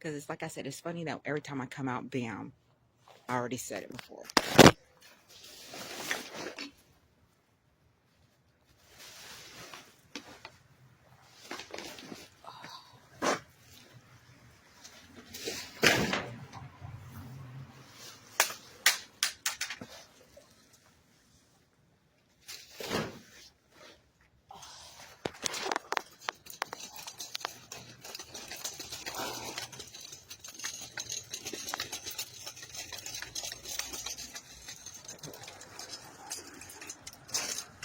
Because it's like I said, it's funny that every time I come out, bam, I already said it before.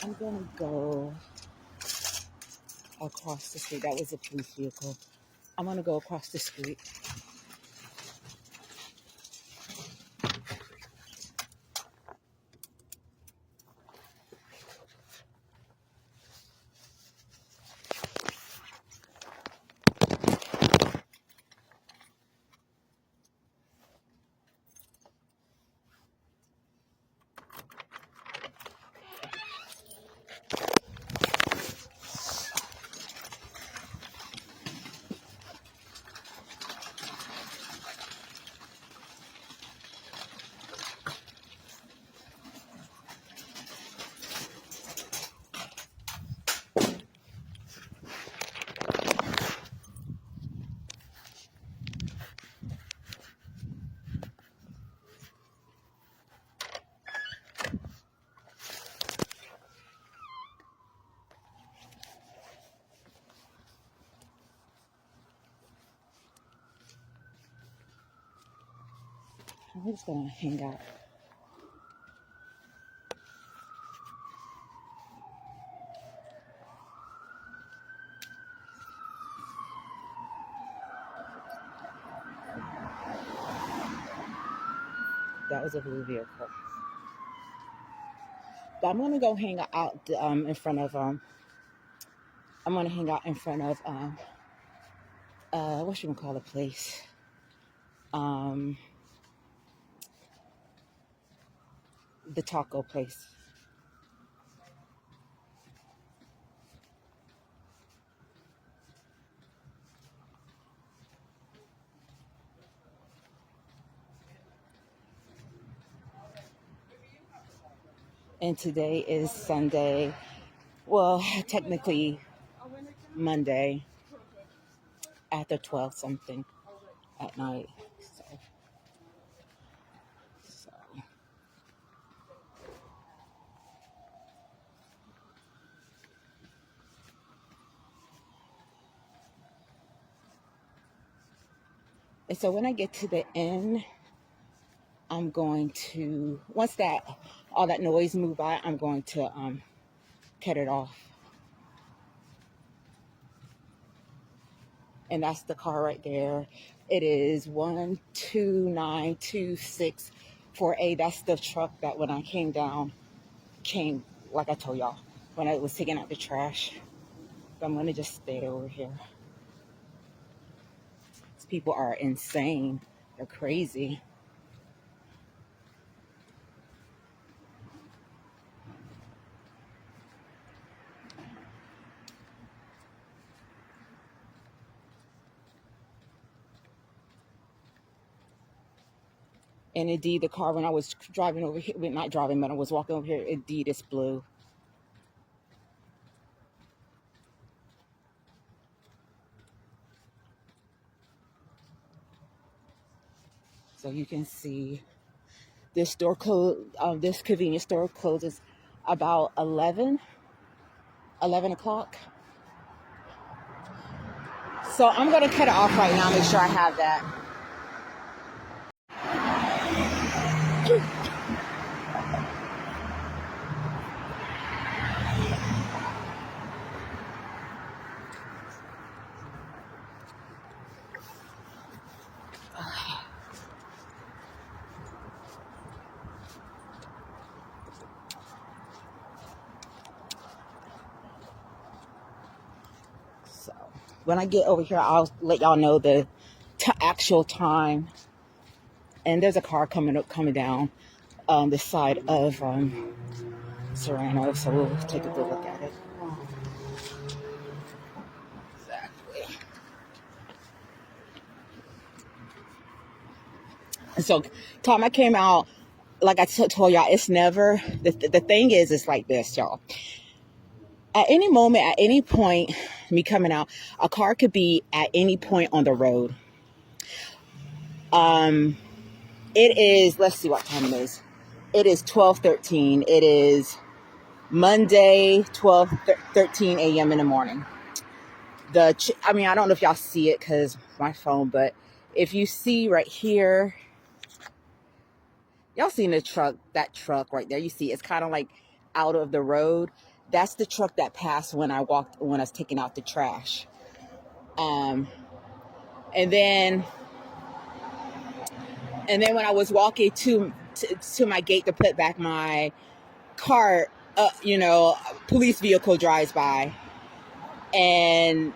I'm gonna go across the street. That was a police vehicle. I'm gonna go across the street. I'm just gonna hang out. That was a blue vehicle. But I'm gonna go hang out in front of I'm gonna hang out in front of what should we call the place? The taco place. And today is Sunday. Well, technically Monday after 12 something at night. So. And so when I get to the end, I'm going to, once all that noise move by, I'm going to cut it off. And that's the car right there. It is 12926-4A. That's the truck that when I came down, like I told y'all, when I was taking out the trash. But I'm going to just stay over here. These people are insane. They're crazy. And indeed, the car, when I was driving over here, well, not driving, but I was walking over here, indeed, it's blue. So you can see this this convenience store closes about 11 o'clock. So I'm going to cut it off right now, make sure I have that. So when I get over here, I'll let y'all know the actual time. And there's a car coming down the side of Serrano, so we'll take a good look at it. Exactly. So time I came out, like I told y'all, it's never, the thing is, it's like this, y'all. At any moment, at any point, me coming out, a car could be at any point on the road. Um, it is, let's see what time it is. It is 12:13. It is Monday, 12:13 a.m. in the morning. I mean, I don't know if y'all see it because my phone, but if you see right here, y'all seen that truck right there. You see, it's kind of like out of the road. That's the truck that passed when I was taking out the trash. Um, and then, when I was walking to my gate to put back my cart, police vehicle drives by, and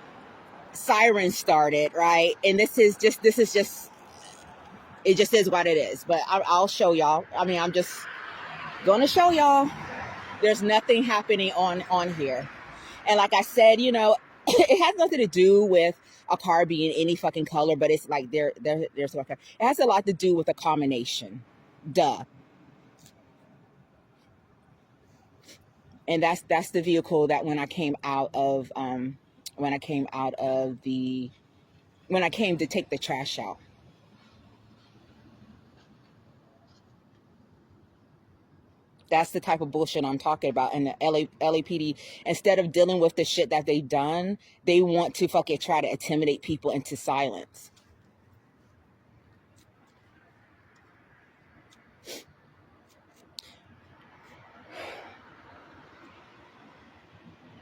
sirens started, right? And this is just it just is what it is. But I'll show y'all. I mean, I'm just gonna show y'all. There's nothing happening on here. And like I said, it has nothing to do with a car being any fucking color, but it's like there's one car. It has a lot to do with a combination. Duh. And that's the vehicle that when I came to take the trash out. That's the type of bullshit I'm talking about. And the LAPD, instead of dealing with the shit that they've done, they want to fucking try to intimidate people into silence.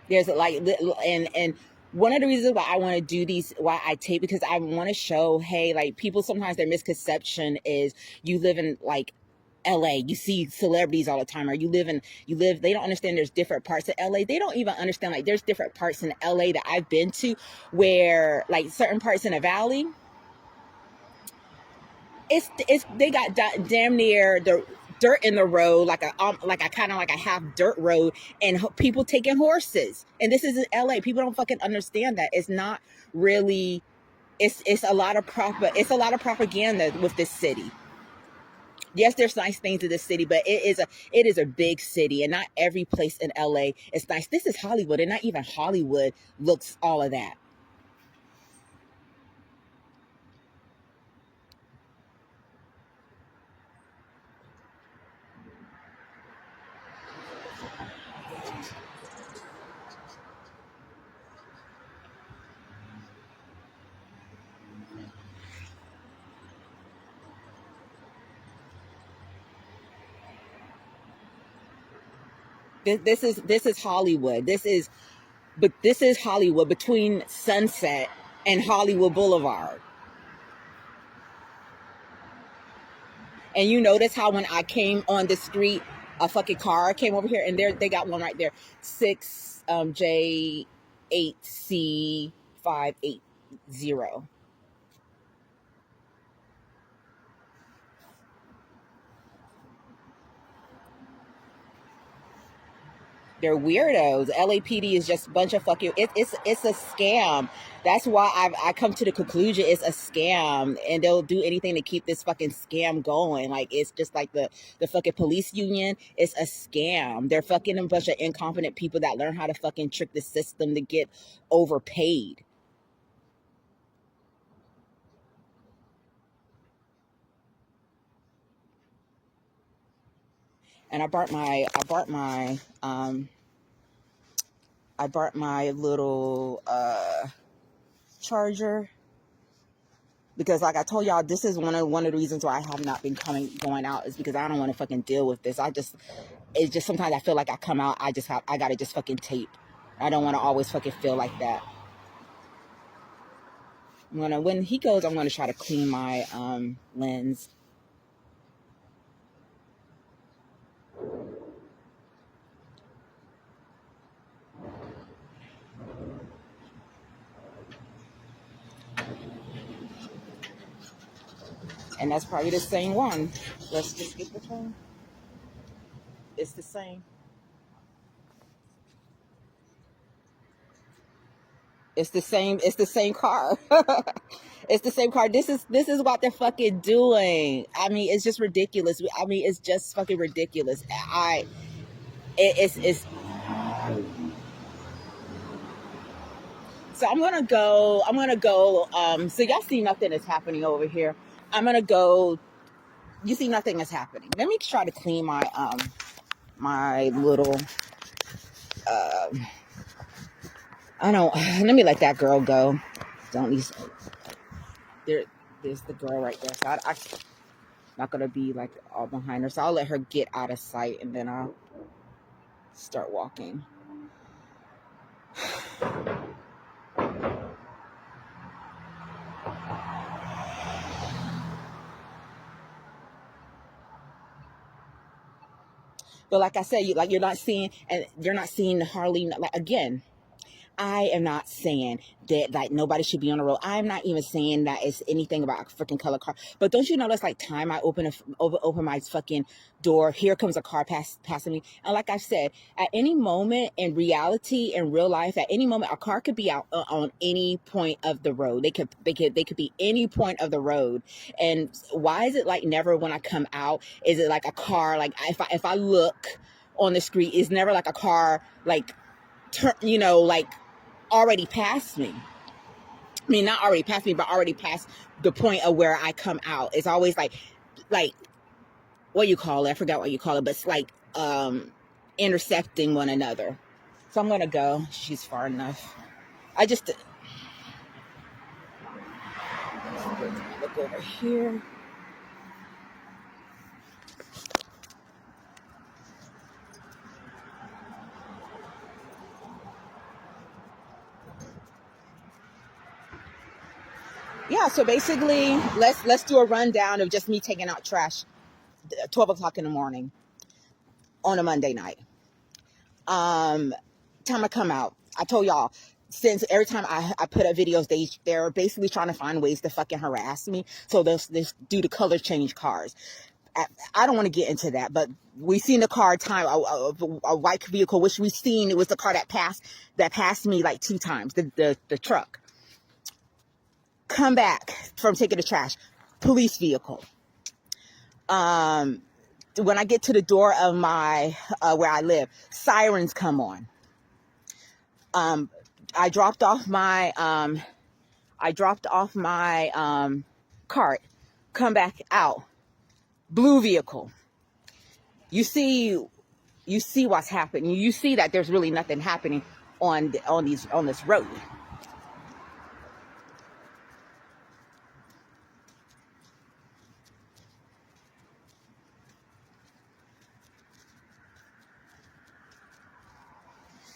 There's like, and one of the reasons why I want to do these, why I tape, because I want to show, hey, like people, sometimes their misconception is you live in like LA, you see celebrities all the time, or they don't understand there's different parts of LA. They don't even understand like there's different parts in LA that I've been to where like certain parts in the valley, it's they got damn near the dirt in the road, like a kind of like a half dirt road, and people taking horses. And this is in LA. People don't fucking understand that. It's not really. It's a lot of propaganda with this city. Yes, there's nice things in this city, but it is a big city, and not every place in LA is nice. This is Hollywood, and not even Hollywood looks all of that. This is Hollywood. This is Hollywood between Sunset and Hollywood Boulevard. And you notice how when I came on the street, a fucking car came over here, and they got one right there, 6J8C580. They're weirdos. LAPD is just a bunch of fucking. It's a scam. That's why I come to the conclusion it's a scam, and they'll do anything to keep this fucking scam going. Like it's just like the fucking police union. It's a scam. They're fucking a bunch of incompetent people that learn how to fucking trick the system to get overpaid. And I brought my little charger, because like I told y'all, this is one of the reasons why I have not been going out, is because I don't want to fucking deal with this. It's just sometimes I feel like I come out, I gotta just fucking tape. I don't want to always fucking feel like that. When he goes, I'm gonna try to clean my lens. And that's probably the same one. Let's just get the phone. It's the same. It's the same. It's the same car. It's the same car. This is what they're fucking doing. I mean, it's just ridiculous. I mean, it's just fucking ridiculous. It's. So I'm gonna go. I'm gonna go. So y'all see nothing is happening over here. I'm gonna go. You see nothing is happening. Let me try to clean my little. I don't. Let me let that girl go. Don't you? There's the girl right there. So I'm not gonna be like all behind her. So I'll let her get out of sight, and then I'll start walking. But like I said, you're not seeing, and you're not seeing hardly, like, again, I am not saying that like nobody should be on the road. I'm not even saying that it's anything about a freaking color car. But don't you notice like time I open my fucking door, here comes a car passing me. And like I said, at any moment in reality, in real life, at any moment, a car could be out on any point of the road. They could be any point of the road. And why is it like never when I come out, is it like a car, like if I look on the street, it's never like a car like like already past me. I mean, not already past me, but already past the point of where I come out. It's always like what you call it. I forgot what you call it, but it's like intersecting one another. So I'm gonna go. She's far enough. I just look over here. Yeah, so basically, let's do a rundown of just me taking out trash 12 o'clock in the morning on a Monday night. Time I come out, I told y'all, since every time I put up videos, they're basically trying to find ways to fucking harass me. So this do the color change cars. I don't want to get into that, but we seen the car time a white vehicle, which we seen, it was the car that passed me like 2 times, the truck. Come back from taking the trash, police vehicle. When I get to the door of my where I live, sirens come on. I dropped off my cart, come back out, blue vehicle. You see what's happening. You see that there's really nothing happening on this road.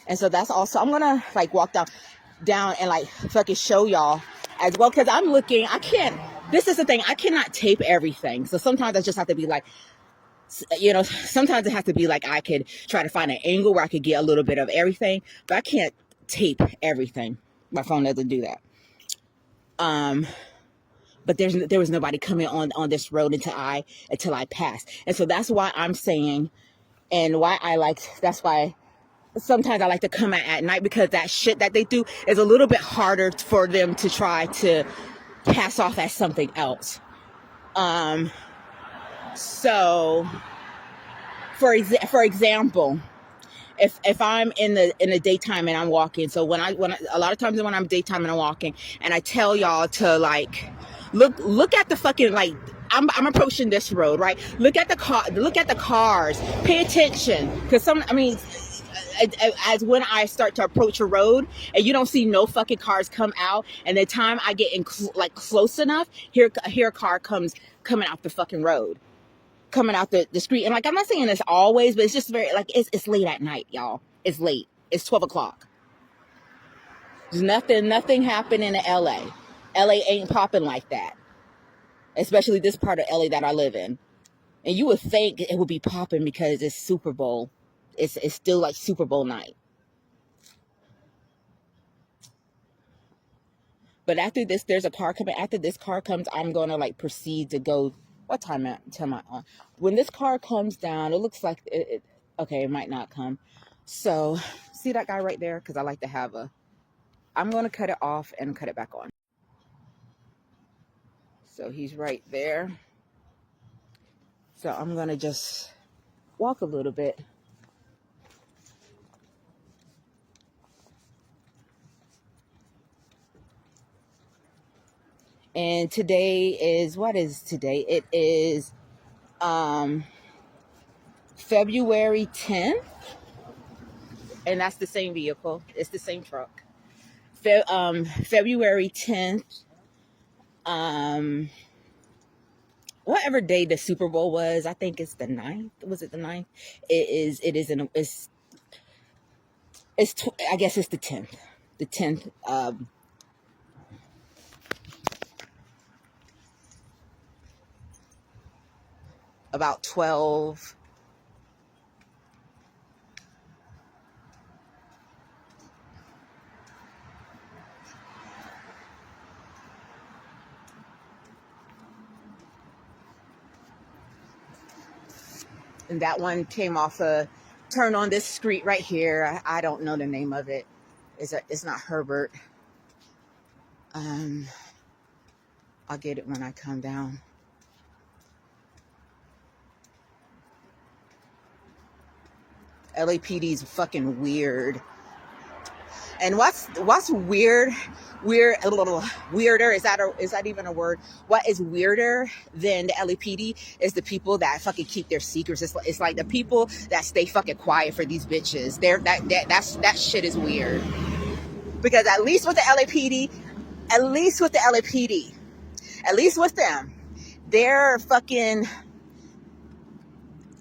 And so that's also, I'm gonna like walk down and like fucking show y'all as well, because I'm looking. I can't. This is the thing. I cannot tape everything. So sometimes I just have to be like, sometimes it has to be like I could try to find an angle where I could get a little bit of everything, but I can't tape everything. My phone doesn't do that. But there was nobody coming on this road until I passed. And so that's why I'm saying, and that's why sometimes I like to come at night, because that shit that they do is a little bit harder for them to try to pass off as something else. So for example, if I'm in the daytime and I'm walking, so when I a lot of times when I'm daytime and I'm walking, and I tell y'all to like look at the fucking, like, I'm approaching this road, right? Look at the cars, pay attention, because as when I start to approach a road and you don't see no fucking cars come out, and the time I get in close enough, here a car comes coming out the fucking road, coming out the street. And like, I'm not saying this always, but it's just very like, it's late at night, y'all. It's late. It's 12 o'clock. There's nothing happening in LA. LA ain't popping like that, especially this part of LA that I live in. And you would think it would be popping because it's Super Bowl. It's still like Super Bowl night. But after this, there's a car coming. After this car comes, I'm going to like proceed to go. What time am I on? When this car comes down, it looks like okay, it might not come. So see that guy right there? Because I like to have I'm going to cut it off and cut it back on. So he's right there. So I'm going to just walk a little bit. And today is, what is today? It is February 10th. And that's the same vehicle. It's the same truck. February 10th. Whatever day the Super Bowl was, I think it's the 9th. Was it the 9th? I guess it's the 10th. The 10th. About 12. And that one came off turn on this street right here. I don't know the name of it. It's not Herbert. I'll get it when I come down. LAPD is fucking weird. And what's weird, a little weirder, is that even a word? What is weirder than the LAPD is the people that fucking keep their secrets. It's like the people that stay fucking quiet for these bitches. That shit is weird. Because at least with the LAPD, at least with them, they're fucking,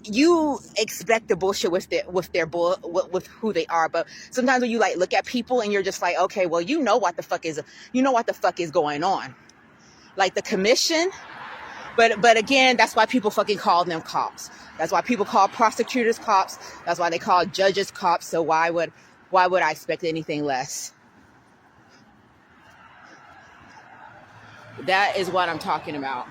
you expect the bullshit with who they are. But sometimes when you like look at people and you're just like, okay, well, you know what the fuck is going on. Like the commission. But again, that's why people fucking call them cops. That's why people call prosecutors cops. That's why they call judges cops. So why would I expect anything less? That is what I'm talking about.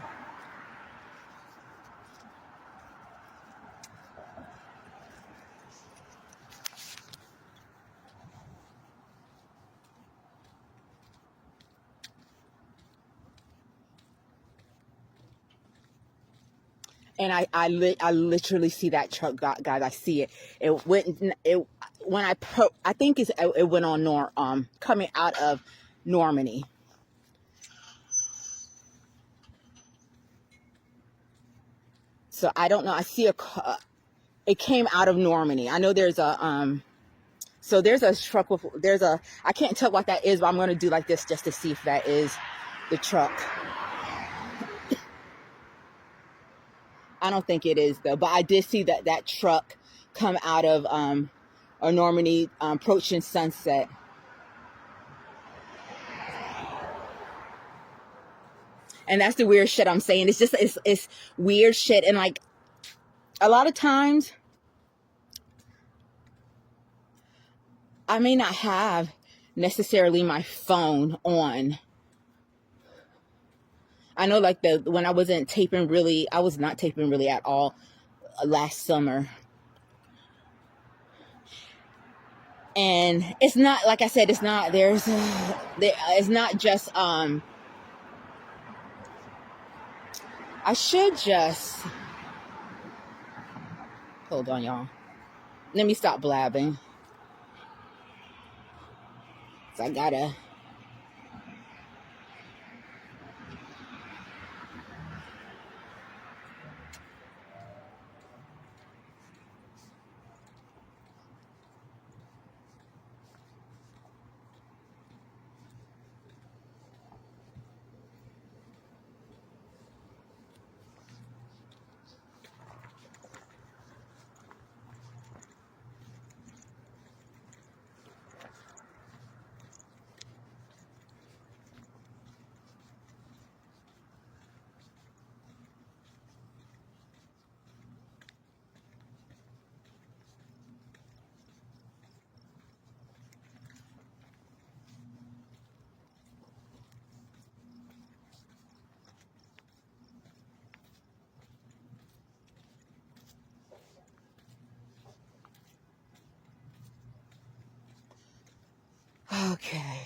And I literally see that truck, guys. I see it. I think it went on coming out of Normandy. So I don't know. I see it came out of Normandy. I know there's so there's a truck I can't tell what that is, but I'm going to do like this just to see if that is the truck. I don't think it is though, but I did see that truck come out of a Normandy approaching Sunset. And that's the weird shit I'm saying. It's weird shit. And like a lot of times I may not have necessarily my phone on. I know like when I was not taping really at all last summer. And it's not, like I said, it's not just I should just hold on, y'all. Let me stop blabbing. So I gotta okay.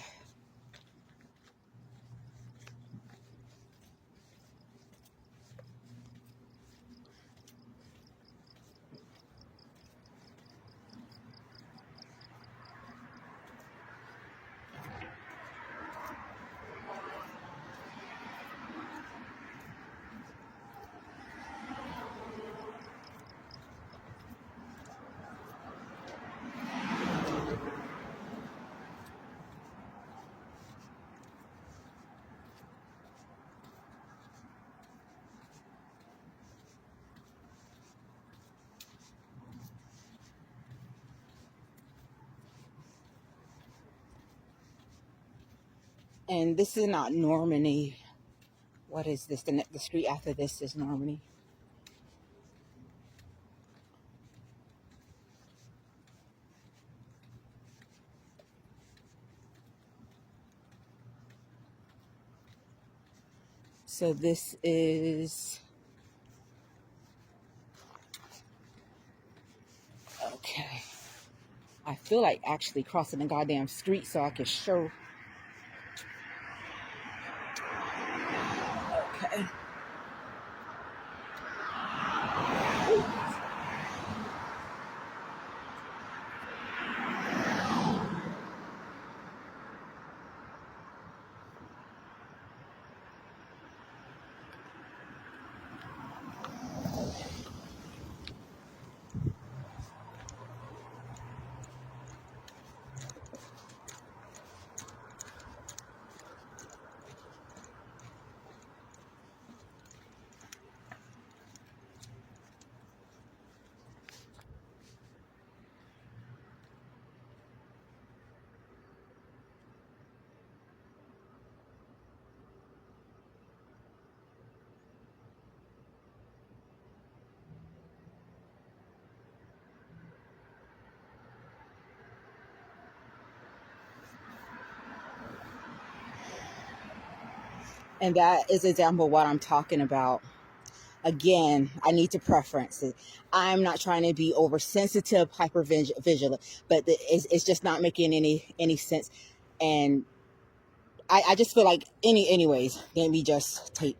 And this is not Normandy. What is this? The street after this is Normandy. So this is, okay. I feel like actually crossing the goddamn street so I can show. Okay. And that is an example of what I'm talking about. Again, I need to preference it. I'm not trying to be oversensitive, hyper vigilant, but it's just not making any sense. And I just feel like anyways, let me just take.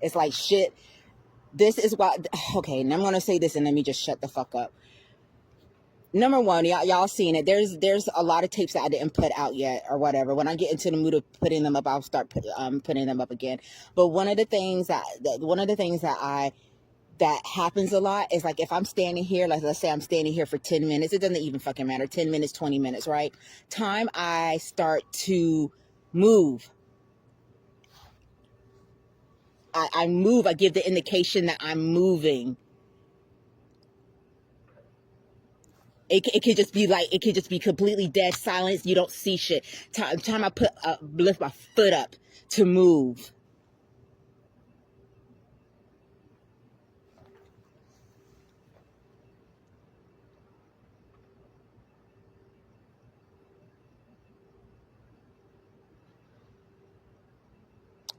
It's like shit. This is what. Okay, and I'm gonna say this, and let me just shut the fuck up. Number one, y'all seen it. There's a lot of tapes that I didn't put out yet or whatever. When I get into the mood of putting them up, I'll start putting them up again. But one of the things that happens a lot is like if I'm standing here, like let's say I'm standing here for 10 minutes, it doesn't even fucking matter. 10 minutes, 20 minutes, right? Time I start to move. I move, I give the indication that I'm moving. It could just be like, it could just be completely dead silence. You don't see shit. Time I lift my foot up to move.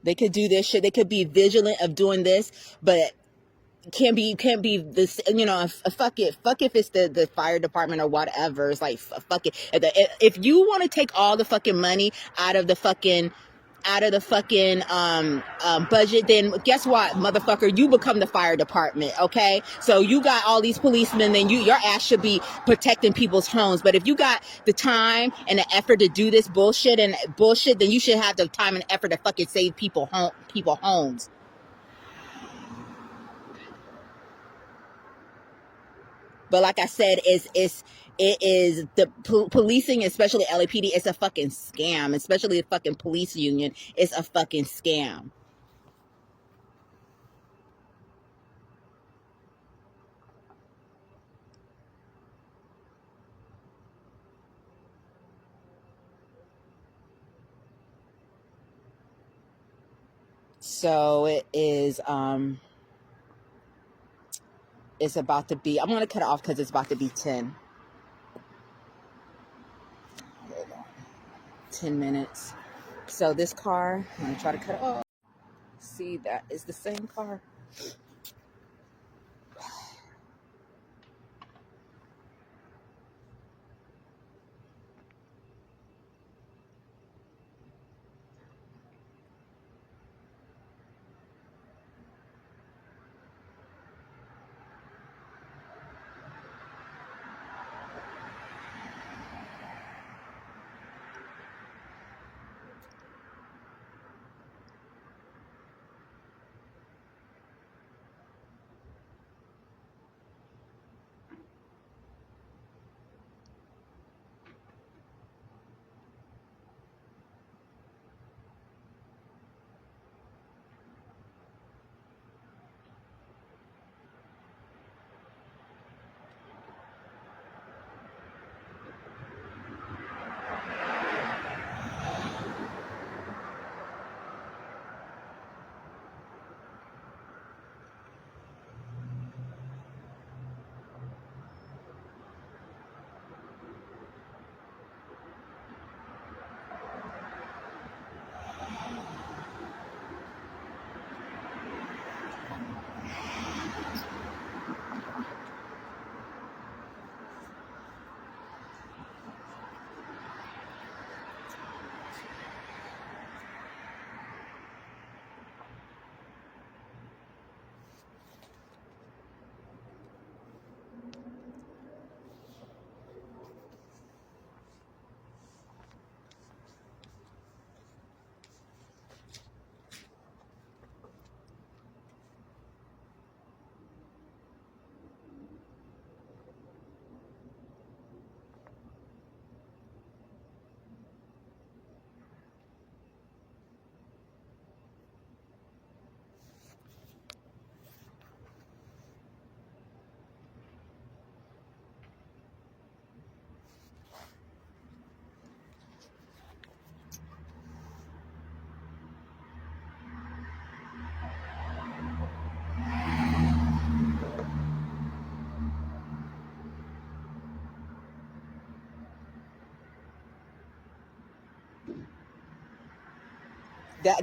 They could do this shit. They could be vigilant of doing this, but can't be this, fuck if it's the fire department or whatever. It's like fuck it. If you want to take all the fucking money out of the fucking budget, then guess what, motherfucker, you become the fire department. Okay, so you got all these policemen, then your ass should be protecting people's homes. But if you got the time and the effort to do this bullshit, then you should have the time and effort to fucking save people homes. But like I said, it is the policing, especially LAPD. It's a fucking scam. Especially the fucking police union. It's a fucking scam. So it is. It's about to be. I'm gonna cut it off because it's about to be 10. 10 minutes. So this car, I'm gonna try to cut it off. See, that is the same car.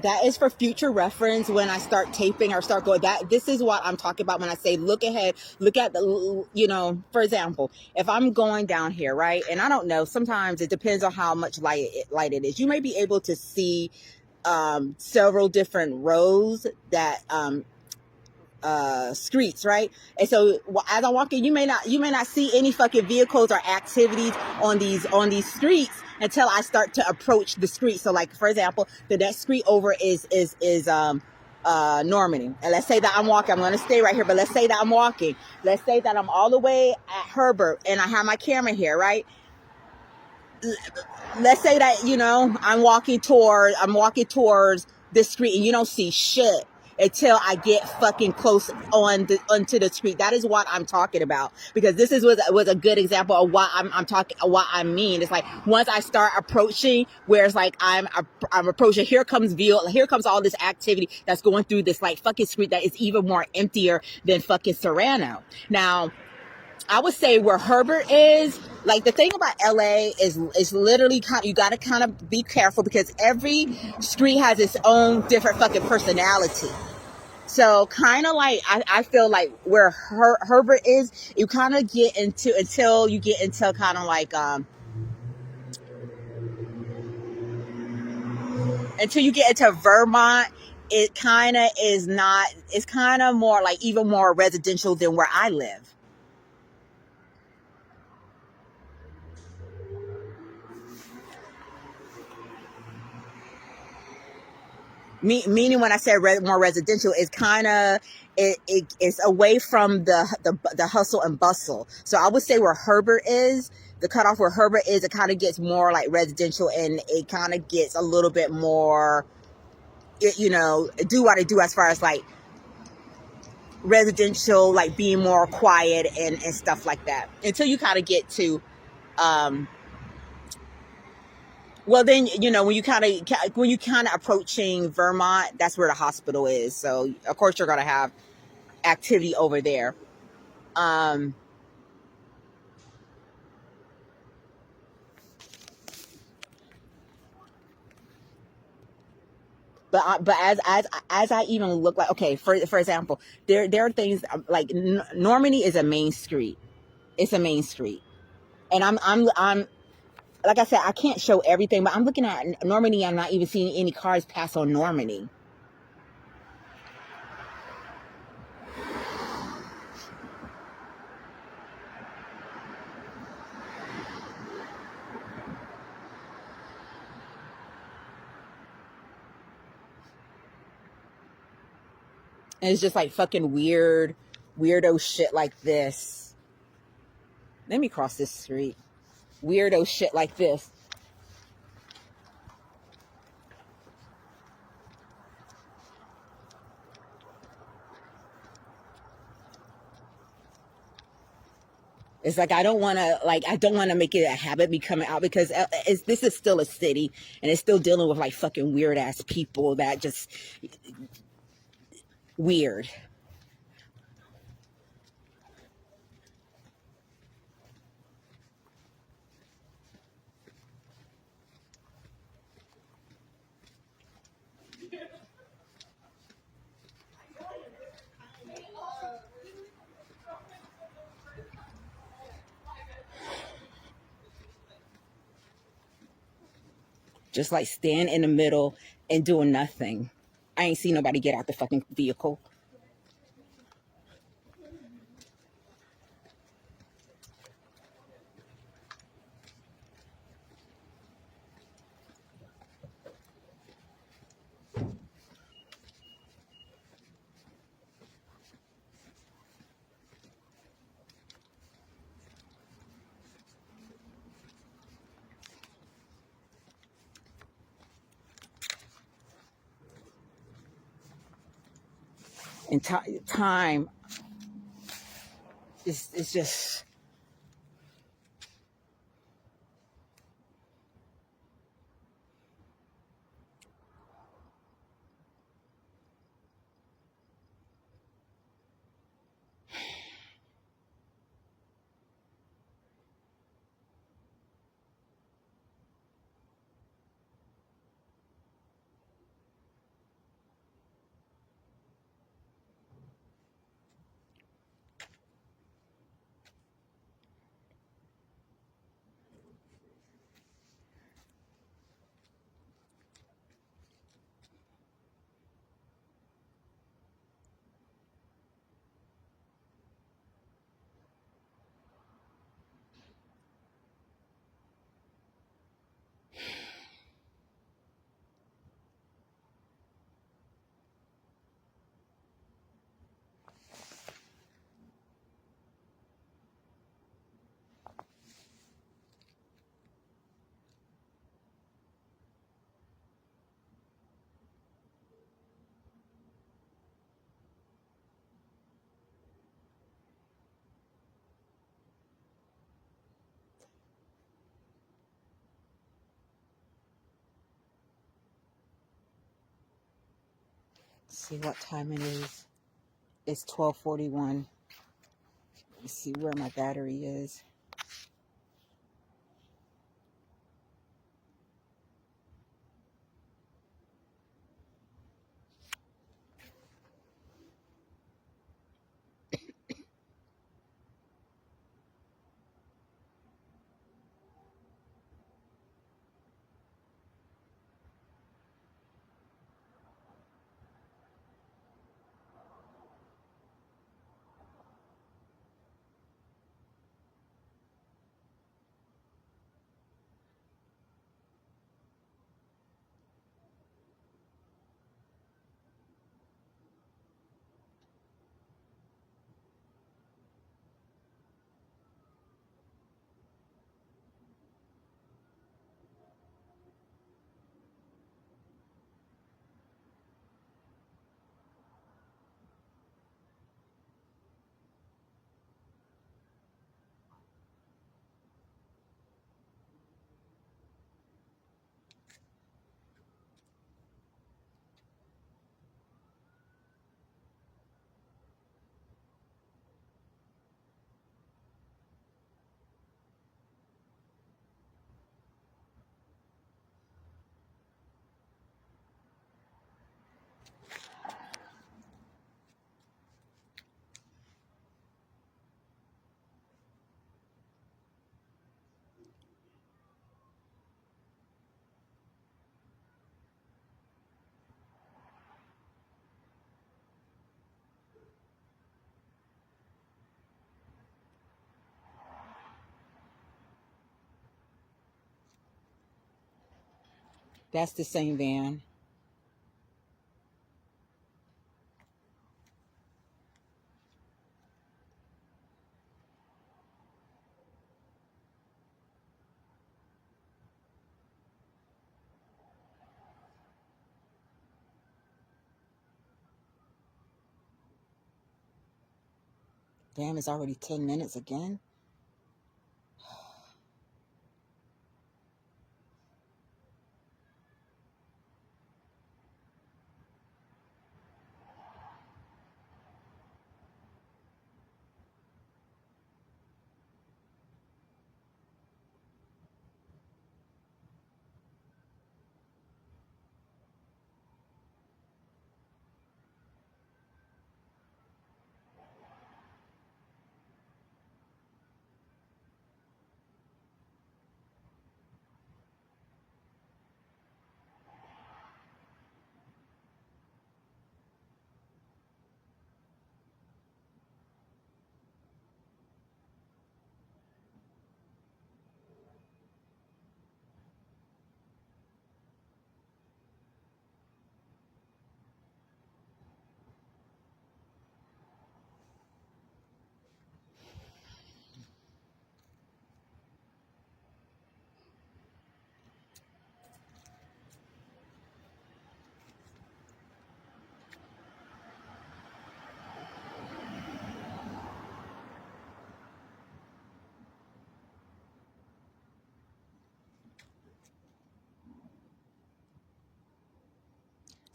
that is for future reference when I start taping or start going. That this is what I'm talking about when I say look ahead, look at the, you know, for example, if I'm going down here, right, and I don't know, sometimes it depends on how much light it is. You may be able to see several different rows that streets, right? And so as I'm walking, you may not see any fucking vehicles or activities on these streets until I start to approach the street. So like for example, the next street over is Normandy. And let's say that I'm walking, I'm gonna stay right here, but let's say that I'm walking. Let's say that I'm all the way at Herbert and I have my camera here, right? Let's say that, you know, I'm walking towards this street and you don't see shit until I get fucking close onto the street. That is what I'm talking about, because this was a good example of what I'm talking, what I mean. It's like once I start approaching, where it's like I'm approaching, here comes all this activity that's going through this like fucking street that is even more emptier than fucking Serrano. Now, I would say where Herbert is, like the thing about LA is literally you got to kind of be careful because every street has its own different fucking personality. So kind of like I feel like where Herbert is, you kind of get into until you get into kind of like until you get into Vermont, it kind of is not. It's kind of more like even more residential than where I live. Meaning when I said more residential, it's kind of it's away from the hustle and bustle. So I would say where Herbert is, the cutoff where Herbert is, it kind of gets more like residential, and it kind of gets a little bit more, you know, do what I do as far as like residential, like being more quiet and stuff like that. Until you kind of get to um well, then, you know, when you kind of approaching Vermont, that's where the hospital is. So of course you're going to have activity over there. Um, but as I even look like, okay, for example, there are things like Normandy is a main street. It's a main street, and I'm like I said, I can't show everything, but I'm looking at Normandy. I'm not even seeing any cars pass on Normandy. And it's just like fucking weirdo shit like this. Let me cross this street. Weirdo shit like this. It's like I don't want to make it a habit me coming out, because this is still a city and it's still dealing with like fucking weird ass people that just weird. Just like stand in the middle and doing nothing. I ain't seen nobody get out the fucking vehicle. And time is just See what time it is. It's 12:41. Let's see where my battery is. That's the same van. Damn, it's already 10 minutes again.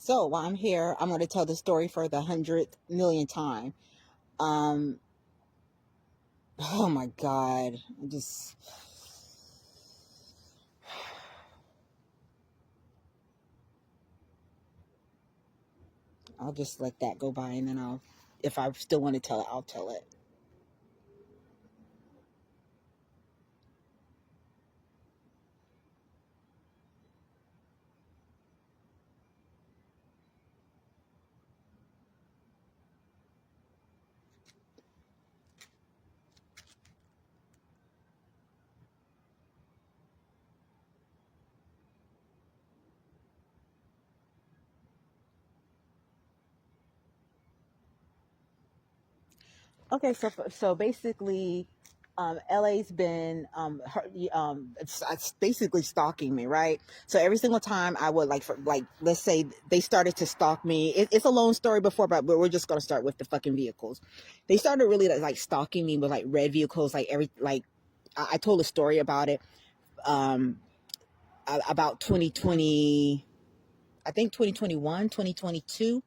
So while I'm here, I'm going to tell the story for the 100th millionth time. Um, oh my God. I'll just let that go by, and then if I still want to tell it, I'll tell it. Okay, so basically, LA's been it's basically stalking me, right? So every single time I would like let's say they started to stalk me. It's a long story before, but we're just gonna start with the fucking vehicles. They started really like stalking me with like red vehicles, I told a story about it, um, about 2020, I think 2021, 2022.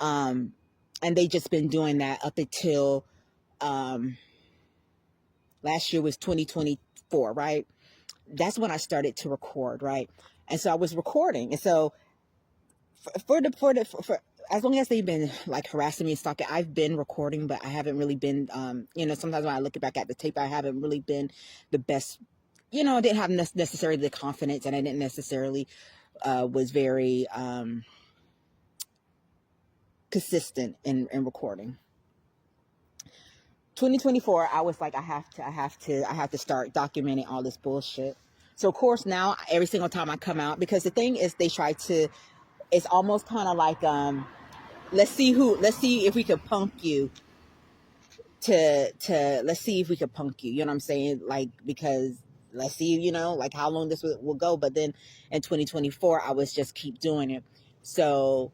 And they just been doing that up until last year was 2024, right? That's when I started to record, right? And so I was recording. And so for as long as they've been like harassing me and stalking, I've been recording, but I haven't really been, sometimes when I look back at the tape, I haven't really been the best, I didn't have necessarily the confidence, and I didn't necessarily, was very, consistent in recording. 2024, I was like, I have to start documenting all this bullshit. So of course now every single time I come out, because the thing is, they try to, it's almost kind of like, let's see if we can punk you let's see if we can punk you. You know what I'm saying? Like, because let's see, like how long this will go. But then in 2024, I was just keep doing it. So,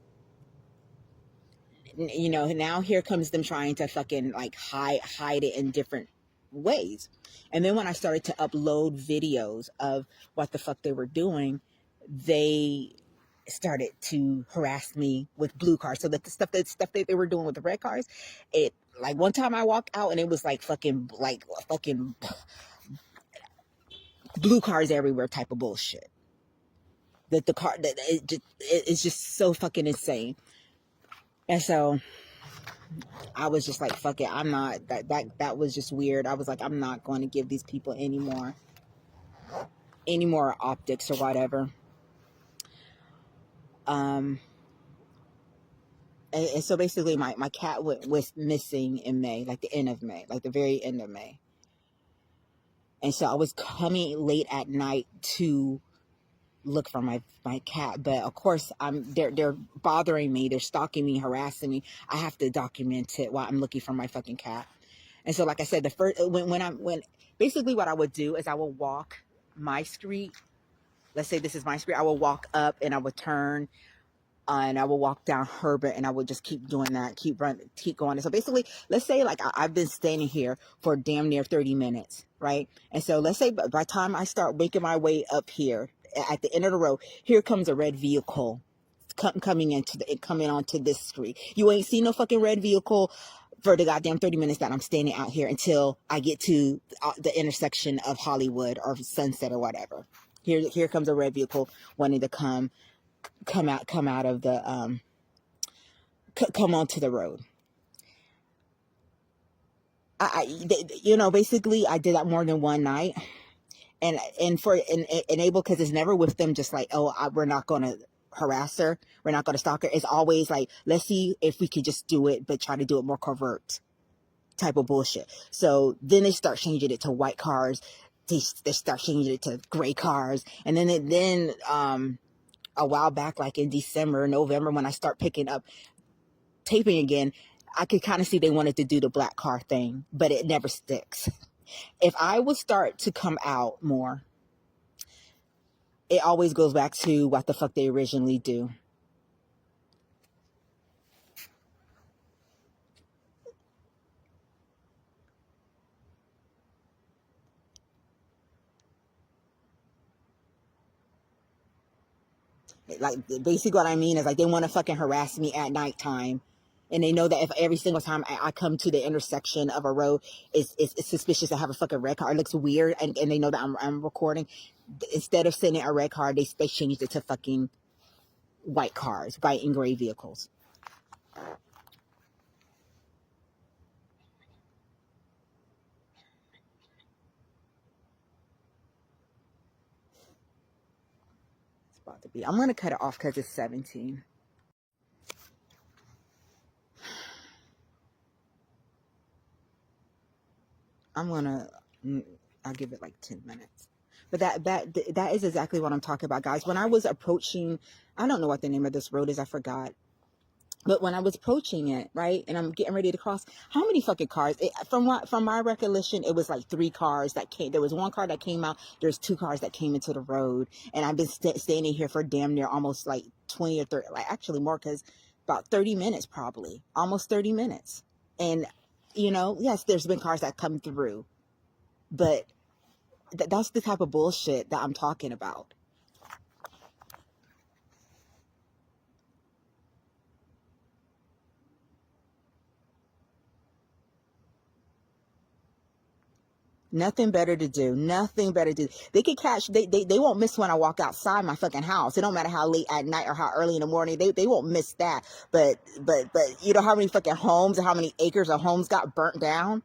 now here comes them trying to fucking like hide it in different ways. And then when I started to upload videos of what the fuck they were doing, they started to harass me with blue cars. So that the stuff that they were doing with the red cars, it, like, one time I walked out and it was like fucking blue cars everywhere type of bullshit. That the car, that it's just so fucking insane. And so I was just like, fuck it, I'm not, that was just weird. I was like, I'm not going to give these people any more optics or whatever. And so basically my cat was missing in May, like the end of May, like the very end of May. And so I was coming late at night to look for my cat, but of course they're bothering me, they're stalking me, harassing me. I have to document it while I'm looking for my fucking cat. And so, like I said, the first, when basically what I would do is I would walk my street. Let's say this is my street. I will walk up and I would turn, and I will walk down Herbert, and I would just keep doing that, keep going. And so basically, let's say like I've been standing here for damn near 30 minutes, right? And so let's say by the time I start making my way up here at the end of the road, here comes a red vehicle coming onto this street. You ain't seen no fucking red vehicle for the goddamn 30 minutes that I'm standing out here until I get to the intersection of Hollywood or Sunset or whatever. Here comes a red vehicle wanting to come out of the come onto the road. Basically I did that more than one night, and for enable, because it's never with them just like, oh, we're not going to harass her, we're not going to stalk her. It's always like, let's see if we could just do it, but try to do it more covert type of bullshit. So then they start changing it to white cars, they start changing it to gray cars, and then a while back, like in December, November, when I start picking up taping again, I could kind of see they wanted to do the black car thing, but it never sticks. If I would start to come out more, it always goes back to what the fuck they originally do. Like, basically what I mean is, like, they want to fucking harass me at nighttime. And they know that if every single time I come to the intersection of a road, it's suspicious to have a fucking red car. It looks weird. And they know that I'm recording. Instead of sending a red car, they changed it to fucking white cars, white and gray vehicles. It's about to be. I'm going to cut it off because it's 17. I'll give it like 10 minutes. But that is exactly what I'm talking about, guys. When I was approaching, I don't know what the name of this road is, I forgot. But when I was approaching it, right, and I'm getting ready to cross, how many fucking cars? From my recollection, it was like 3 cars that came. There was 1 car that came out. There's 2 cars that came into the road. And I've been standing here for damn near almost like 20 or 30, like actually more, because about 30 minutes probably. Almost 30 minutes. And, yes, there's been cars that come through. But that's the type of bullshit that I'm talking about. Nothing better to do. Nothing better to do. They can catch, they won't miss when I walk outside my fucking house. It don't matter how late at night or how early in the morning. They won't miss that. But you know how many fucking homes and how many acres of homes got burnt down?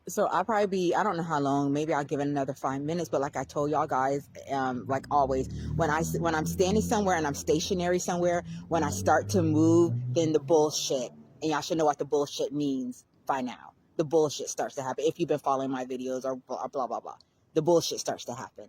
So I'll probably be, I don't know how long, maybe I'll give it another 5 minutes, but like I told y'all guys, like always, when I'm standing somewhere and I'm stationary somewhere, when I start to move, then the bullshit, and y'all should know what the bullshit means by now. The bullshit starts to happen. If you've been following my videos or blah, blah, blah, the bullshit starts to happen.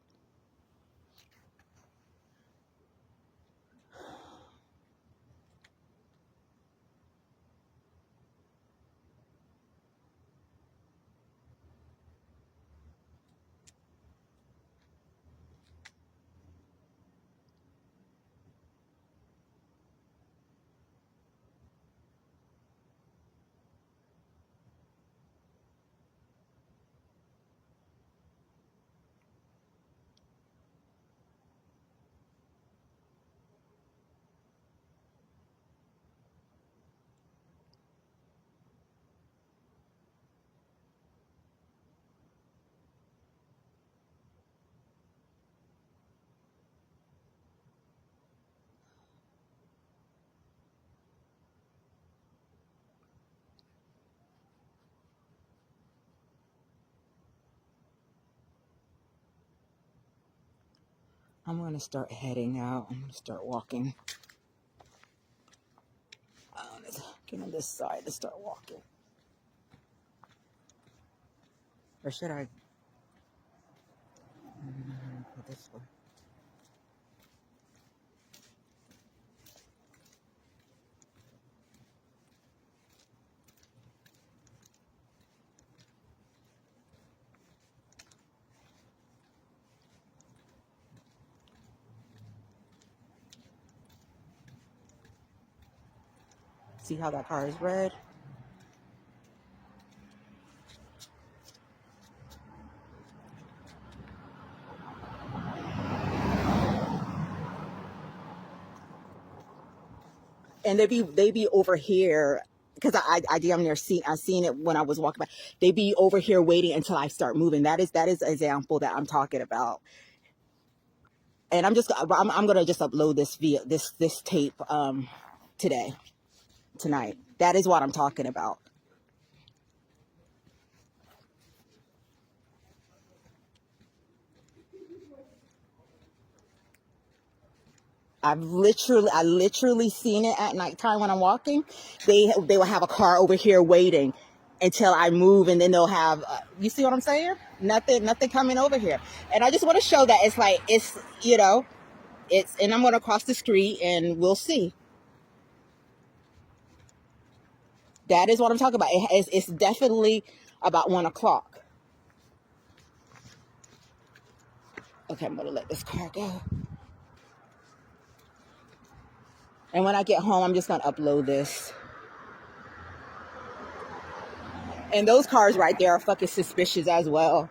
I'm going to start heading out. I'm going to start walking. I'm going to get on this side to start walking. Or should I go this way? See how that car is red? And they be over here because I damn near I seen it when I was walking by. They be over here waiting until I start moving. That is an example that I'm talking about. And I'm gonna just upload this tape tonight. That is what I'm talking about. I literally seen it at nighttime when I'm walking. They will have a car over here waiting until I move, and then they'll have. You see what I'm saying? Nothing coming over here. And I just want to show that it's like it's. And I'm going to cross the street, and we'll see. That is what I'm talking about. It's definitely about 1 o'clock. Okay, I'm going to let this car go. And when I get home, I'm just going to upload this. And those cars right there are fucking suspicious as well.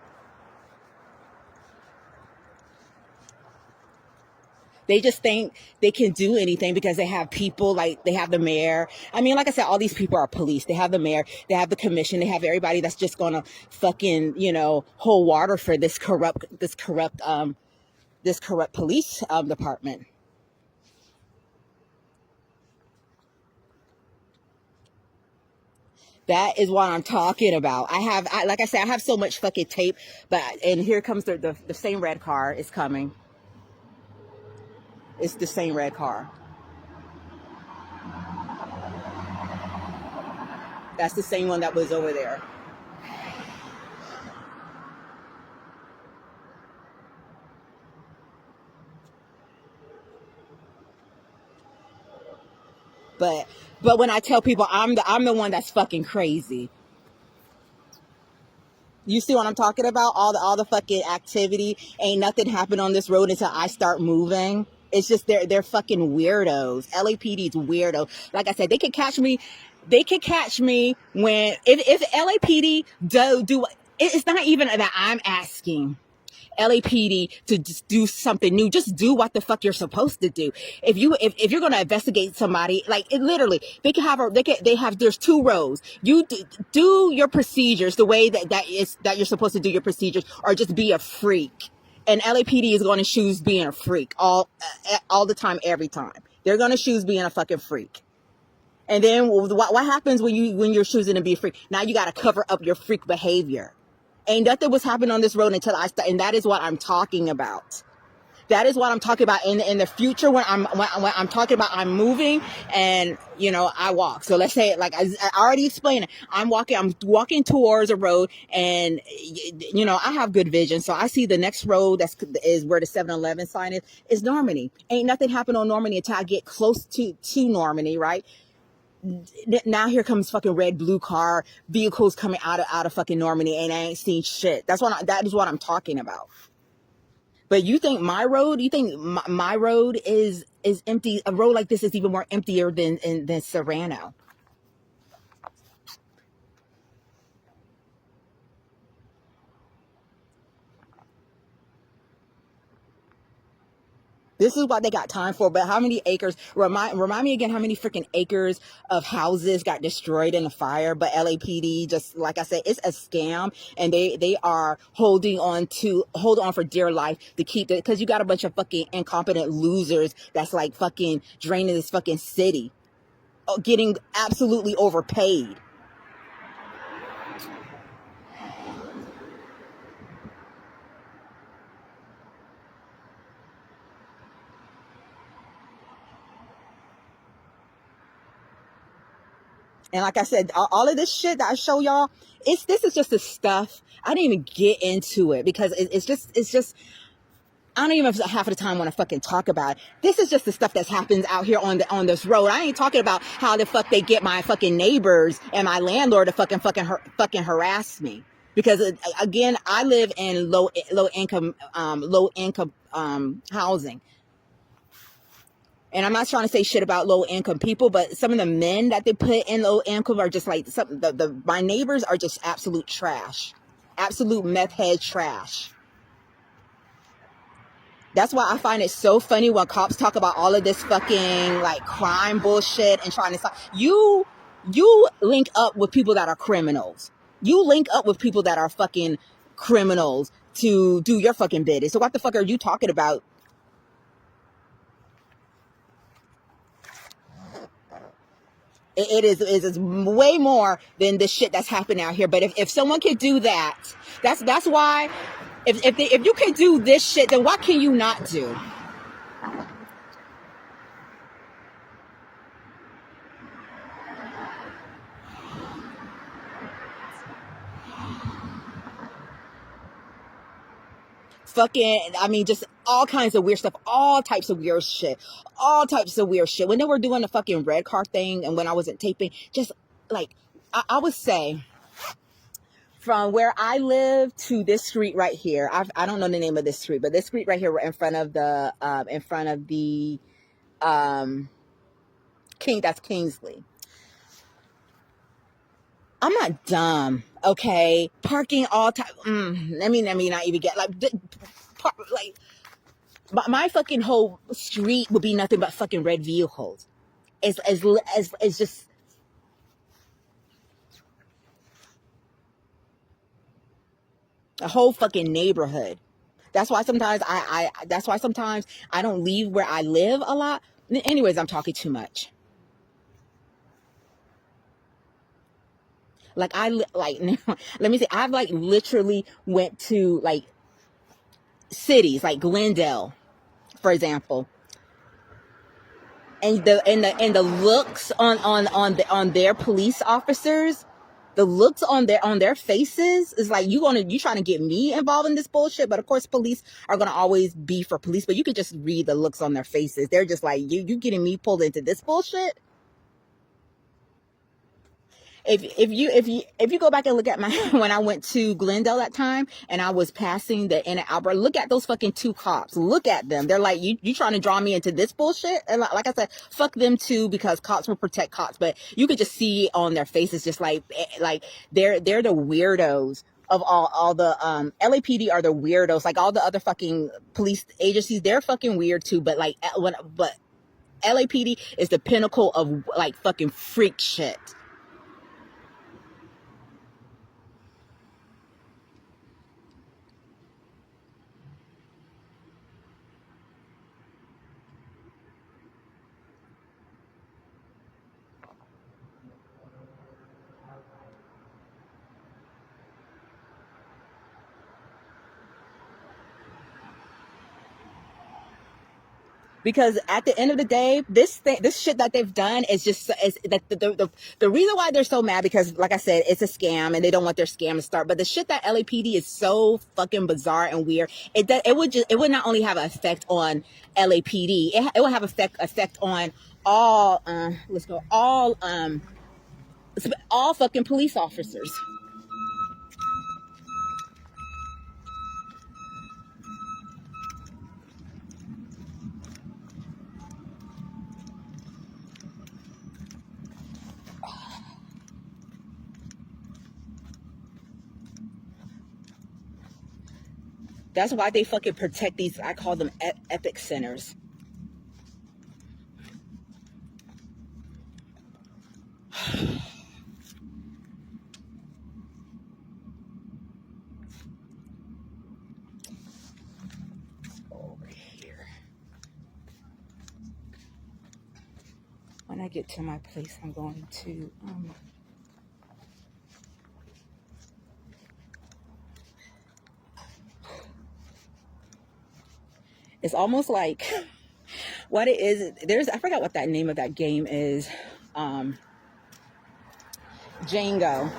They just think they can do anything because they have people, like they have the mayor. I mean, like I said, all these people are police. They have the mayor, they have the commission, they have everybody that's just gonna fucking, hold water for this corrupt police department. That is what I'm talking about. Like I said, I have so much fucking tape, and here comes the same red car is coming. It's the same red car. That's the same one that was over there. But when I tell people I'm the one that's fucking crazy. You see what I'm talking about? All the fucking activity. Ain't nothing happen on this road until I start moving. It's just they're fucking weirdos. LAPD's weirdo. Like I said, they could catch me. They could catch me when if LAPD do. It's not even that I'm asking LAPD to just do something new. Just do what the fuck you're supposed to do. If you're gonna investigate somebody, like it literally, they can have there's two rows. You do your procedures the way that you're supposed to do your procedures, or just be a freak. And LAPD is going to choose being a freak all the time, every time. They're going to choose being a fucking freak. And then what happens when you're choosing to be a freak? Now you got to cover up your freak behavior. Ain't nothing was happening on this road until I start, and that is what I'm talking about. That is what I'm talking about in the future when I'm talking about I'm moving and I walk. So let's say, like I already explained it. I'm walking towards a road, and I have good vision, so I see the next road is where the 7-Eleven sign is Normandy. Ain't nothing happened on Normandy until I get close to Normandy, right? Now here comes fucking red blue car vehicles coming out of fucking Normandy, and I ain't seen shit. That is what I'm talking about. But you think my road? You think my road is empty? A road like this is even more emptier than Serrano. This is what they got time for. But how many acres? Remind me again. How many freaking acres of houses got destroyed in a fire? But LAPD, just like I said, it's a scam, and they are holding on for dear life to keep it, because you got a bunch of fucking incompetent losers that's like fucking draining this fucking city, getting absolutely overpaid. And like I said, all of this shit that I show y'all, this is just the stuff. I didn't even get into it because it's just I don't even half of the time want to fucking talk about it. This is just the stuff that's happens out here on this road. I ain't talking about how the fuck they get my fucking neighbors and my landlord to fucking harass me. Because again, I live in low income housing. And I'm not trying to say shit about low income people, but some of the men that they put in low income are just like my neighbors are just absolute trash. Absolute meth head trash. That's why I find it so funny when cops talk about all of this fucking like crime bullshit and trying to stop. You link up with people that are criminals. You link up with people that are fucking criminals to do your fucking bid. So what the fuck are you talking about? It is way more than the shit that's happening out here. But if someone could do that, that's why. If you can do this shit, then what can you not do? Fucking, I mean, just all kinds of weird stuff, all types of weird shit, When they were doing the fucking red car thing, and when I wasn't taping, just like I would say, from where I live to this street right here, I don't know the name of this street, but this street right here, in front of the that's Kingsley. I'm not dumb, okay? Parking all time. Let me not even get like my fucking whole street would be nothing but fucking red vehicles. It's just a whole fucking neighborhood. That's why sometimes I don't leave where I live a lot. Anyways, I'm talking too much. Like let me say, I've like literally went to like cities like Glendale, for example, and the looks on their police officers, the looks on their faces is like, you trying to get me involved in this bullshit. But of course police are gonna always be for police, but you could just read the looks on their faces. They're just like, you getting me pulled into this bullshit. if you go back and look at my when I went to Glendale that time and I was passing the Ann Arbor, look at those fucking two cops. Look at them. They're like, you trying to draw me into this bullshit? And like I said, fuck them too, because cops will protect cops. But you could just see on their faces, just like they're the weirdos of all the LAPD are the weirdos. Like all the other fucking police agencies, they're fucking weird too. But like but LAPD is the pinnacle of like fucking freak shit. Because at the end of the day, this shit that they've done is just is that the reason why they're so mad, because like I said, it's a scam and they don't want their scam to start. But the shit that LAPD is so fucking bizarre and weird. It would not only have an effect on LAPD, it would have effect on all all fucking police officers. That's why they fucking protect these. I call them epic centers. Over here. When I get to my place, I'm going to it's almost like what it is. I forgot what that name of that game is. Jenga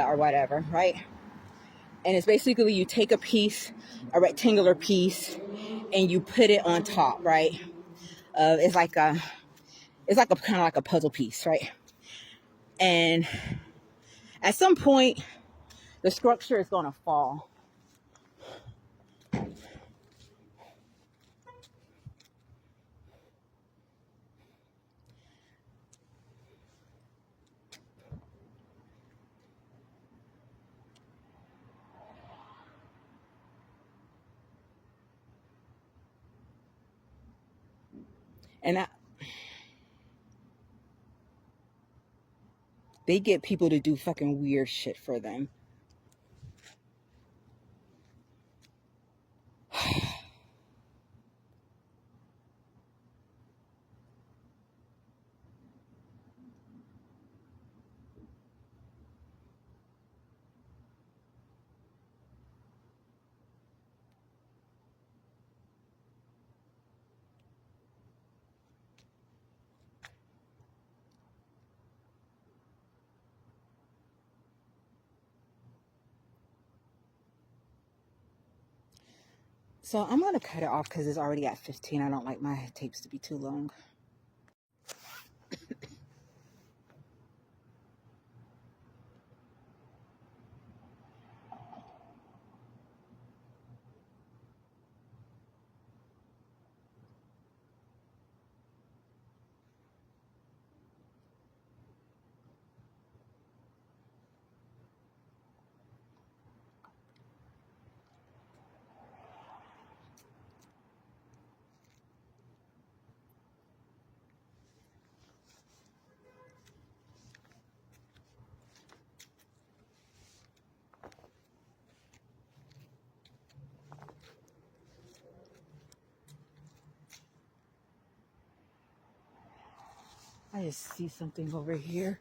or whatever, right? And it's basically you take a rectangular piece, and you put it on top, right? It's like a kind of like a puzzle piece, right? And at some point, the structure is gonna fall. And they get people to do fucking weird shit for them. So I'm gonna cut it off because it's already at 15. I don't like my tapes to be too long. I just see something over here.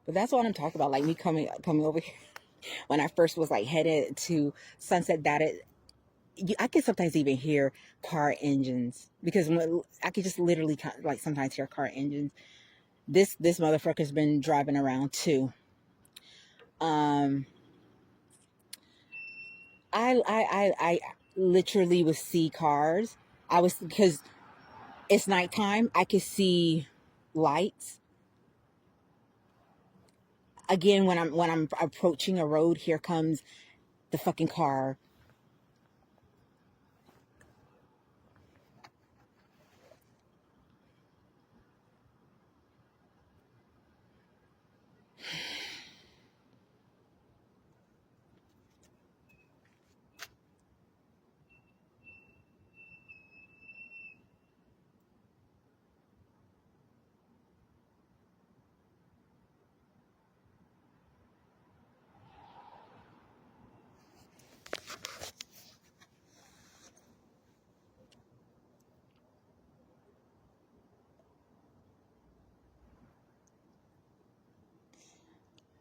But that's what I'm talking about. Like me coming over here when I first was like headed to Sunset. I can sometimes even hear car engines, because I could just literally like sometimes hear car engines. This motherfucker's been driving around too. Um, literally would see cars. Because it's nighttime, I could see lights. Again, when I'm approaching a road, here comes the fucking car.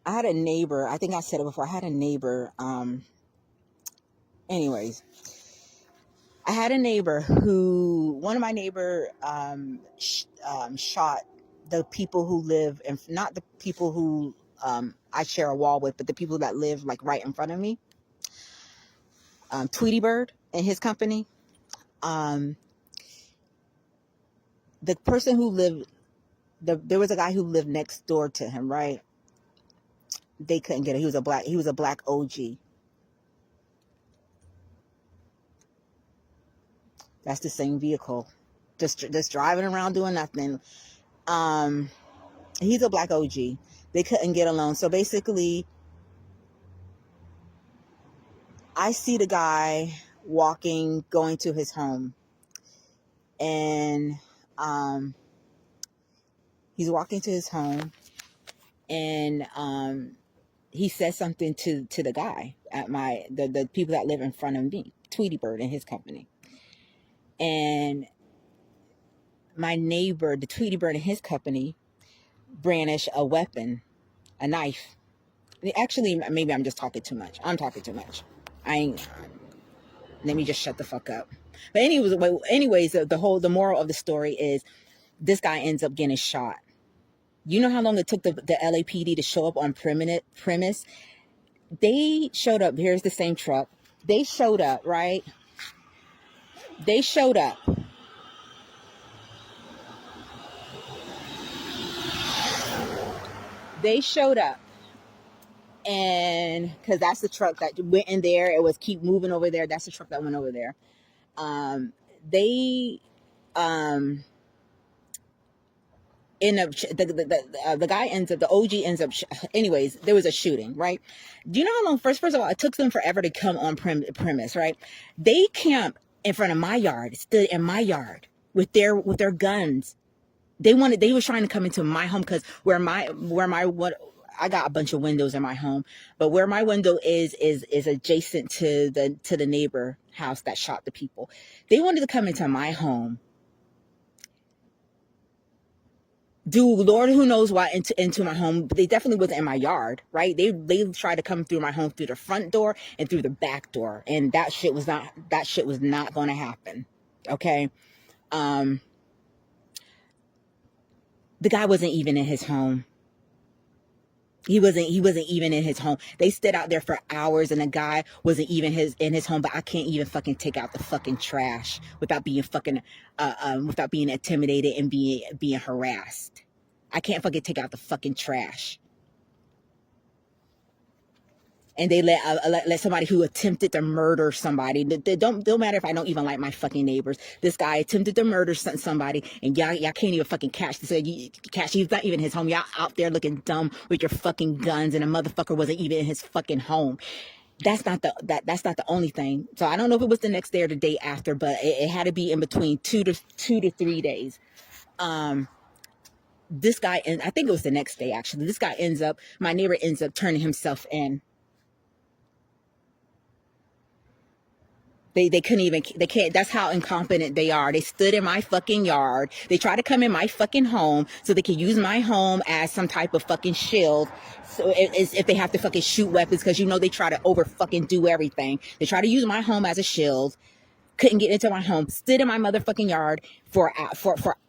I had a neighbor. I think I said it before. I had a neighbor. Anyways, I had a neighbor who, one of my neighbor, shot the people who live, and not the people who I share a wall with, but the people that live like right in front of me. Tweety Bird and his company. Um, the person who lived, there was a guy who lived next door to him, right? They couldn't get it. He was a black OG. That's the same vehicle, just driving around doing nothing. Um, he's a black OG. They couldn't get along. So basically, I see the guy walking, going to his home, and um, he's walking to his home, and he says something to the guy at the people that live in front of me, Tweety Bird and his company, and my neighbor, the Tweety Bird and his company, brandish a weapon, a knife. Actually, maybe I'm just talking too much. I'm talking too much. I ain't. Let me just shut the fuck up. But anyways, the moral of the story is this guy ends up getting shot. You know how long it took the LAPD to show up on premise? They showed up. Here's the same truck. They showed up, right? They showed up. They showed up. And because that's the truck that went in there. It was keep moving over there. That's the truck that went over there. They end up the guy ends up, the OG ends up anyways, there was a shooting, right? Do you know how long, first of all, it took them forever to come on premise, right? They camped in front of my yard, stood in my yard with their guns. They was trying to come into my home, because where my what I got a bunch of windows in my home, but where my window is adjacent to the neighbor house that shot the people. They wanted to come into my home, do Lord who knows what into my home, but they definitely wasn't in my yard, right? They tried to come through my home through the front door and through the back door, and that shit was not going to happen. Okay. um the guy wasn't even in his home. He wasn't even in his home. They stood out there for hours, and the guy wasn't even in his home. But I can't even fucking take out the fucking trash without being fucking without being intimidated and being harassed. I can't fucking take out the fucking trash. And they let somebody who attempted to murder somebody. They don't matter if I don't even like my fucking neighbors. This guy attempted to murder somebody, and y'all can't even fucking catch this. He's not even in his home. Y'all out there looking dumb with your fucking guns, and a motherfucker wasn't even in his fucking home. That's not the only thing. So I don't know if it was the next day or the day after, but it had to be in between 2 to 3 days. This guy, and I think it was the next day actually. My neighbor ends up turning himself in. They couldn't even, they can't, that's how incompetent they are. They stood in my fucking yard. They tried to come in my fucking home so they could use my home as some type of fucking shield. So it's if they have to fucking shoot weapons, because they try to over fucking do everything. They try to use my home as a shield. Couldn't get into my home. Stood in my motherfucking yard for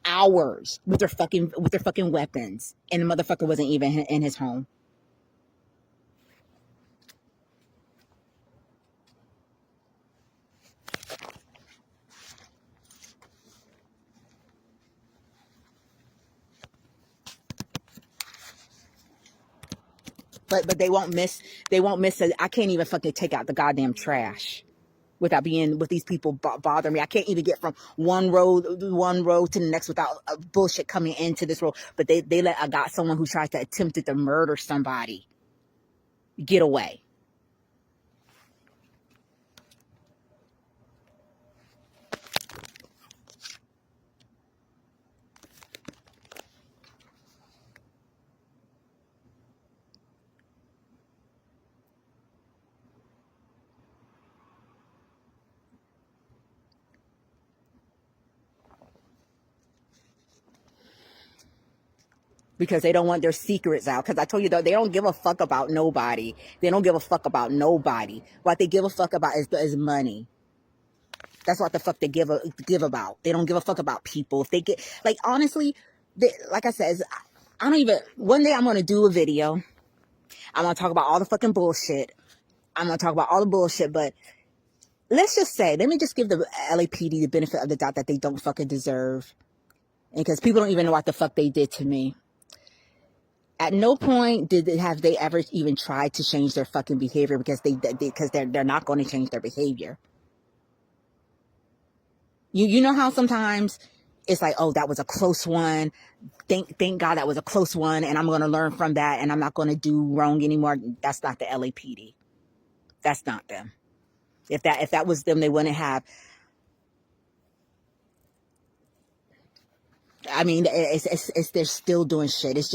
hours with their fucking weapons, and the motherfucker wasn't even in his home. But they won't miss. They won't miss. I can't even fucking take out the goddamn trash without being with these people bothering me. I can't even get from one road to the next without bullshit coming into this road. But I got someone who tried to attempted to murder somebody get away. Because they don't want their secrets out. Because I told you, though, they don't give a fuck about nobody. They don't give a fuck about nobody. What they give a fuck about is money. That's what the fuck they give about. They don't give a fuck about people. If they get, like, honestly, like I said, I don't even, one day I'm going to do a video. I'm going to talk about all the fucking bullshit. I'm going to talk about all the bullshit, but let's just say, let me just give the LAPD the benefit of the doubt that they don't fucking deserve. And because people don't even know what the fuck they did to me. At no point have they ever even tried to change their fucking behavior because they're not going to change their behavior. You know how sometimes it's like, oh, that was a close one. Thank God that was a close one, and I'm going to learn from that, and I'm not going to do wrong anymore. That's not the LAPD. That's not them. If that was them, they wouldn't have. I mean, they're still doing shit. It is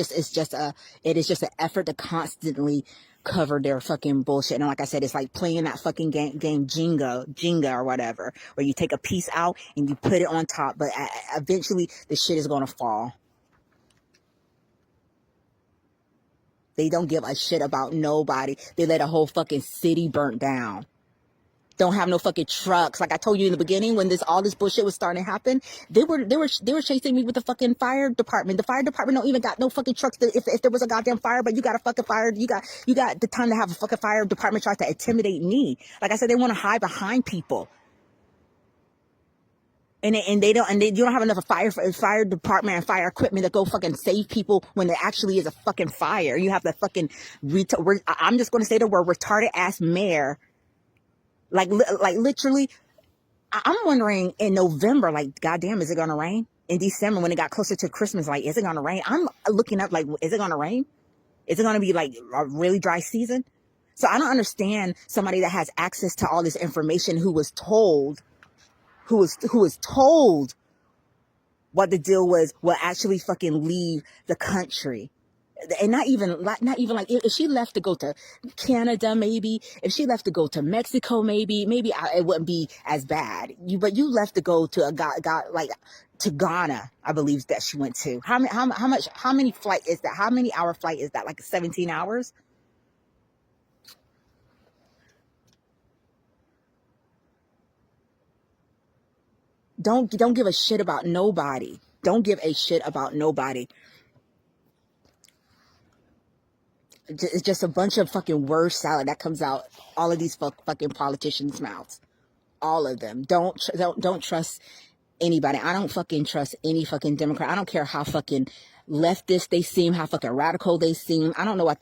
just an effort to constantly cover their fucking bullshit. And like I said, it's like playing that fucking game Jenga or whatever, where you take a piece out and you put it on top, but eventually the shit is gonna fall. They don't give a shit about nobody. They let a whole fucking city burn down. Don't have no fucking trucks. Like I told you in the beginning, when all this bullshit was starting to happen, they were chasing me with the fucking fire department. The fire department don't even got no fucking trucks. If there was a goddamn fire, but you got a fucking fire, you got the time to have a fucking fire department try to intimidate me. Like I said, they want to hide behind people. And you don't have enough fire department and fire equipment to go fucking save people when there actually is a fucking fire. You have the fucking I'm just going to say the word retarded ass mayor. Like literally, I'm wondering in November, like, goddamn, is it going to rain? In December, when it got closer to Christmas, like, is it going to rain? I'm looking up, like, is it going to rain? Is it going to be, like, a really dry season? So I don't understand somebody that has access to all this information who was told what the deal was will actually fucking leave the country. And not even like if she left to go to Canada, maybe if she left to go to Mexico, maybe it wouldn't be as bad. But you left to go to like to Ghana, I believe that she went to. How many flight is that? How many hour flight is that? Like 17 hours? Don't give a shit about nobody. Don't give a shit about nobody. It's just a bunch of fucking word salad that comes out all of these fucking politicians' mouths. All of them. Don't trust anybody. I don't fucking trust any fucking Democrat. I don't care how fucking leftist they seem, how fucking radical they seem. I don't know what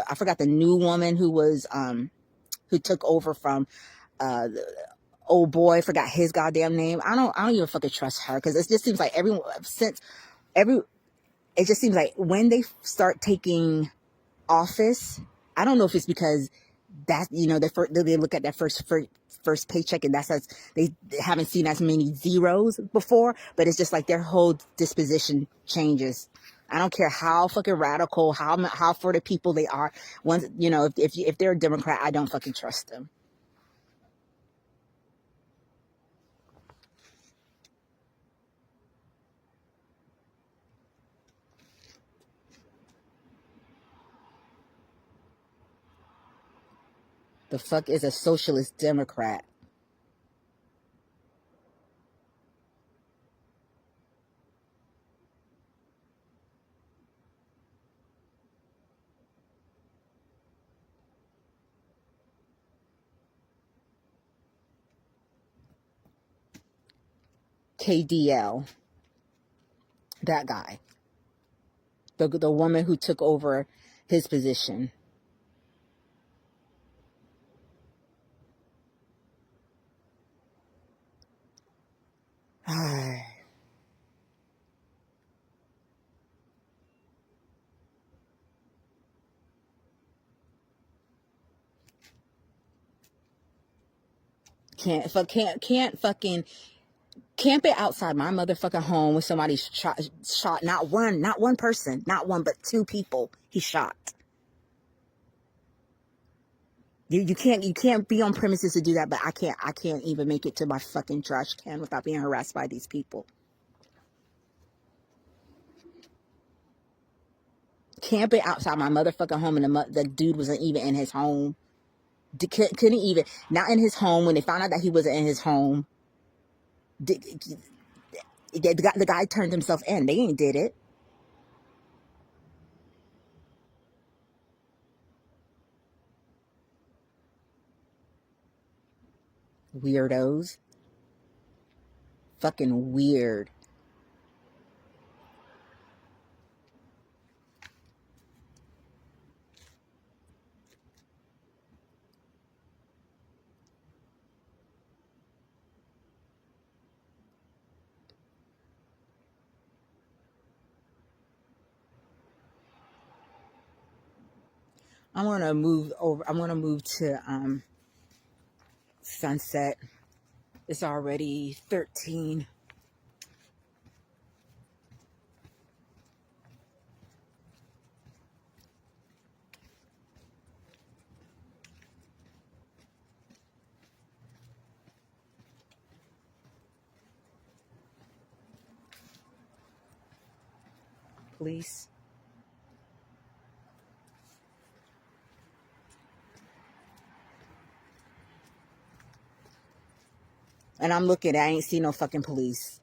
I forgot the new woman who was who took over from the old boy. I forgot his goddamn name. I don't even fucking trust her because it just seems like it just seems like when they start taking office, I don't know if it's because that they look at that first paycheck and they haven't seen as many zeros before, but it's just like their whole disposition changes. I don't care how fucking radical, how for the people they are. Once if they're a Democrat, I don't fucking trust them. The fuck is a socialist Democrat? KDL, that guy, the woman who took over his position. Can't fucking camp it outside my motherfucking home when somebody shot not one person, not one, but two people he shot. You can't be on premises to do that, but I can't even make it to my fucking trash can without being harassed by these people. Camp it outside my motherfucking home, and the dude wasn't even in his home. Couldn't even, not in his home. When they found out that he wasn't in his home, the guy turned himself in. They ain't did it. Weirdos. Fucking weird. I want to move over. I want to move to Sunset. It's already 13. Police. And I'm looking. I ain't see no fucking police.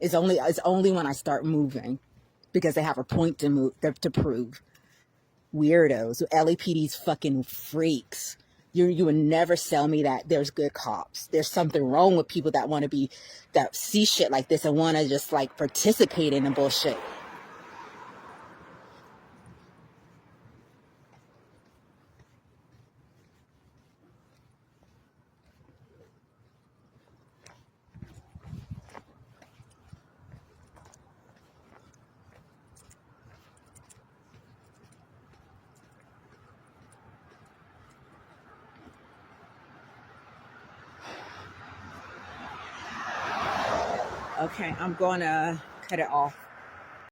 It's only when I start moving, because they have a point to move to prove. Weirdos. LAPD's fucking freaks. You would never sell me that there's good cops. There's something wrong with people that that see shit like this and want to just like participate in the bullshit. Okay, I'm gonna cut it off.